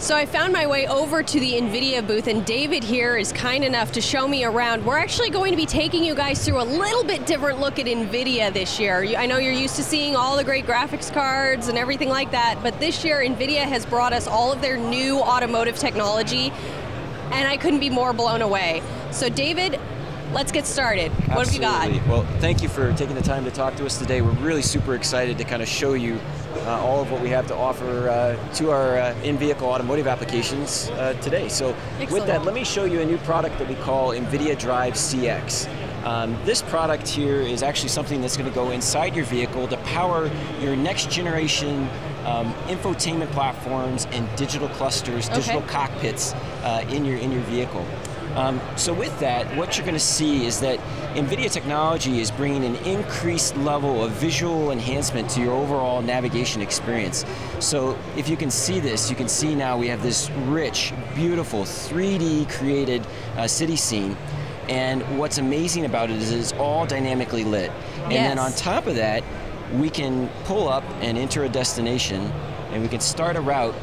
So I found my way over to the NVIDIA booth, and David here is kind enough to show me around. We're actually going to be taking you guys through a little bit different look at NVIDIA this year. I know you're used to seeing all the great graphics cards and everything like that, but this year NVIDIA has brought us all of their new automotive technology, and I couldn't be more blown away. So David, let's get started. Absolutely. What have you got? Well, thank you for taking the time to talk to us today. We're really super excited to kind of show you all of what we have to offer to our in-vehicle automotive applications today. So Excellent. With that, let me show you a new product that we call NVIDIA Drive CX. This product here is actually something that's going to go inside your vehicle to power your next generation infotainment platforms and digital clusters, digital cockpits in your vehicle. So with that, what you're going to see is that NVIDIA technology is bringing an increased level of visual enhancement to your overall navigation experience. So if you can see this, you can see now we have this rich, beautiful, 3D created city scene. And what's amazing about it is it's all dynamically lit. And then on top of that, we can pull up and enter a destination, and we can start a route,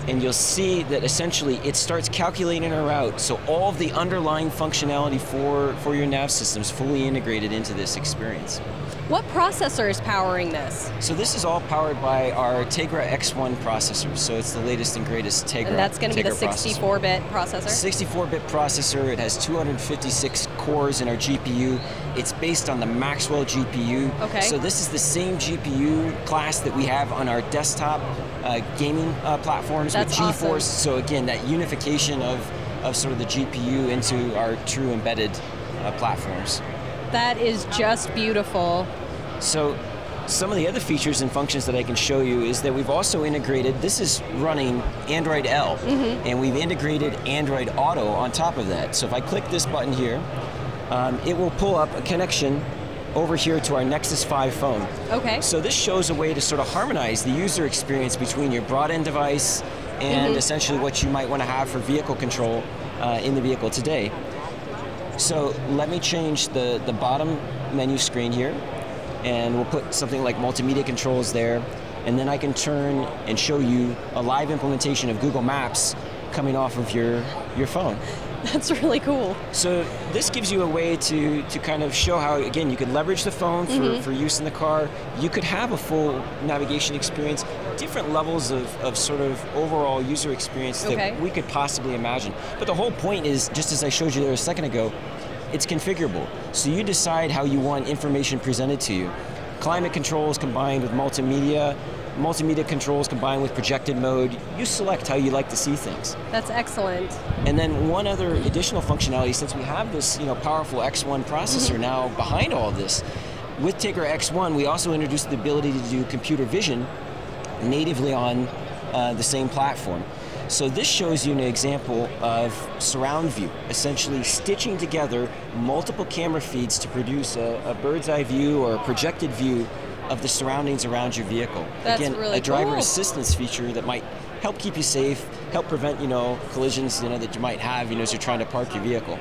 and you'll see that essentially it starts calculating a route, so all of the underlying functionality for your nav system is fully integrated into this experience. What processor is powering this? So this is all powered by our Tegra X1 processor, so it's the latest and greatest Tegra. And that's going to be the 64-bit processor? 64-bit processor. It has 256 cores in our GPU. It's based on the Maxwell GPU. Okay. So this is the same GPU class that we have on our desktop gaming platforms with GeForce. Awesome. So again, that unification of sort of the GPU into our true embedded platforms. That is just beautiful. So some of the other features and functions that I can show you is that we've also integrated, this is running Android L, and we've integrated Android Auto on top of that. So if I click this button here, it will pull up a connection over here to our Nexus 5 phone. Okay. So this shows a way to sort of harmonize the user experience between your broad-end device and essentially what you might want to have for vehicle control in the vehicle today. So let me change the bottom menu screen here, and we'll put something like multimedia controls there, and then I can turn and show you a live implementation of Google Maps coming off of your phone. That's really cool. So this gives you a way to kind of show how, again, you could leverage the phone for use in the car. You could have a full navigation experience, different levels of sort of overall user experience that we could possibly imagine. But the whole point is, just as I showed you there a second ago, it's configurable. So you decide how you want information presented to you. Climate controls combined with multimedia controls combined with projected mode, you select how you like to see things. That's excellent. And then one other additional functionality, since we have this powerful X1 processor now behind all of this, with Tegra X1 we also introduced the ability to do computer vision natively on the same platform. So this shows you an example of surround view, essentially stitching together multiple camera feeds to produce a bird's eye view or a projected view of the surroundings around your vehicle. That's Again, really a driver cool. assistance feature that might help keep you safe, help prevent collisions that you might have as you're trying to park your vehicle.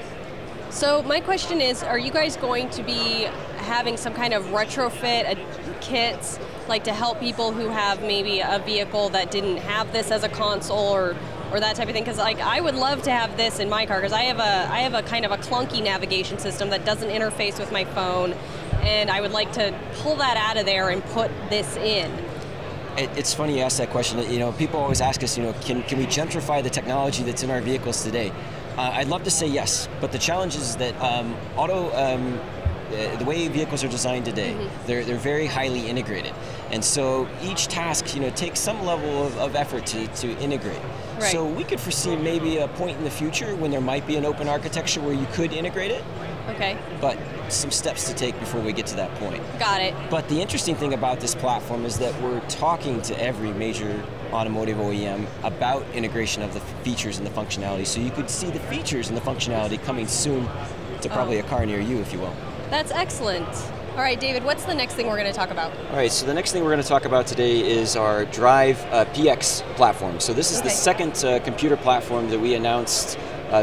So my question is, are you guys going to be having some kind of retrofit kits, like to help people who have maybe a vehicle that didn't have this as a console or that type of thing? Because I would love to have this in my car, because I have a kind of a clunky navigation system that doesn't interface with my phone, and I would like to pull that out of there and put this in. It's funny you ask that question. People always ask us, can we gentrify the technology that's in our vehicles today? I'd love to say yes, but the challenge is that the way vehicles are designed today, they're very highly integrated, and so each task takes some level of effort to integrate. Right. So we could foresee maybe a point in the future when there might be an open architecture where you could integrate it. Okay. But some steps to take before we get to that point. Got it. But the interesting thing about this platform is that we're talking to every major automotive OEM about integration of the features and the functionality. So you could see the features and the functionality coming soon to probably a car near you, if you will. That's excellent. All right, David, what's the next thing we're going to talk about? All right, so the next thing we're going to talk about today is our Drive PX platform. So this is the second computer platform that we announced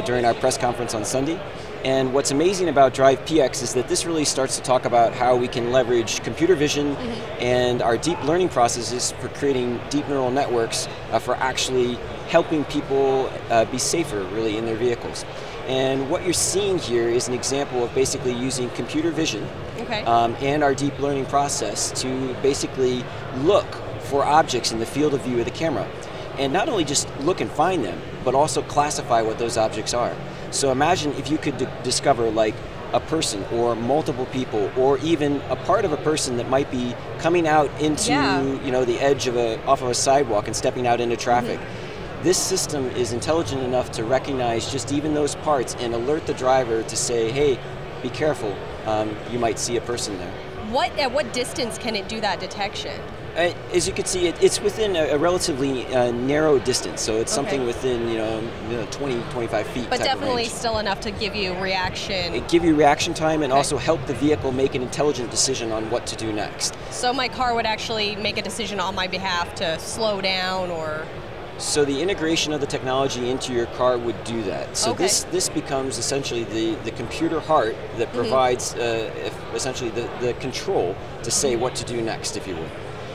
during our press conference on Sunday. And what's amazing about Drive PX is that this really starts to talk about how we can leverage computer vision and our deep learning processes for creating deep neural networks for actually helping people be safer, really, in their vehicles. And what you're seeing here is an example of basically using computer vision and our deep learning process to basically look for objects in the field of view of the camera. And not only just look and find them, but also classify what those objects are. So imagine if you could discover like a person or multiple people or even a part of a person that might be coming out into the edge of off of a sidewalk and stepping out into traffic. This system is intelligent enough to recognize just even those parts and alert the driver to say, hey, be careful, you might see a person there. At what distance can it do that detection? As you can see, it's within a relatively narrow distance, so it's something within 20, 25 feet. But type definitely of range. still enough to give you reaction. It give you reaction time and also help the vehicle make an intelligent decision on what to do next. So my car would actually make a decision on my behalf to slow down or... So the integration of the technology into your car would do that. So this becomes essentially the computer heart that provides essentially the control to say what to do next, if you will.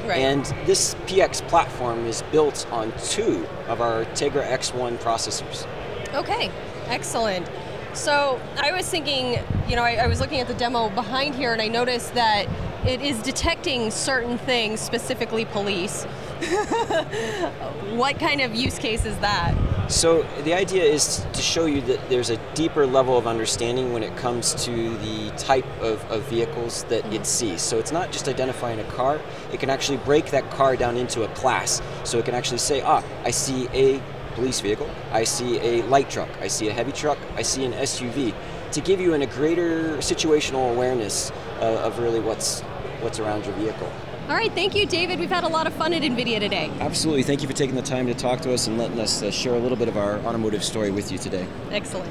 Right. And this PX platform is built on 2 of our Tegra X1 processors. Okay, excellent. So I was thinking, I was looking at the demo behind here and I noticed that it is detecting certain things, specifically police. What kind of use case is that? So the idea is to show you that there's a deeper level of understanding when it comes to the type of vehicles that it sees. So it's not just identifying a car, it can actually break that car down into a class. So it can actually say, I see a police vehicle, I see a light truck, I see a heavy truck, I see an SUV, to give you a greater situational awareness of really what's around your vehicle. All right, thank you, David. We've had a lot of fun at NVIDIA today. Absolutely. Thank you for taking the time to talk to us and letting us share a little bit of our automotive story with you today. Excellent.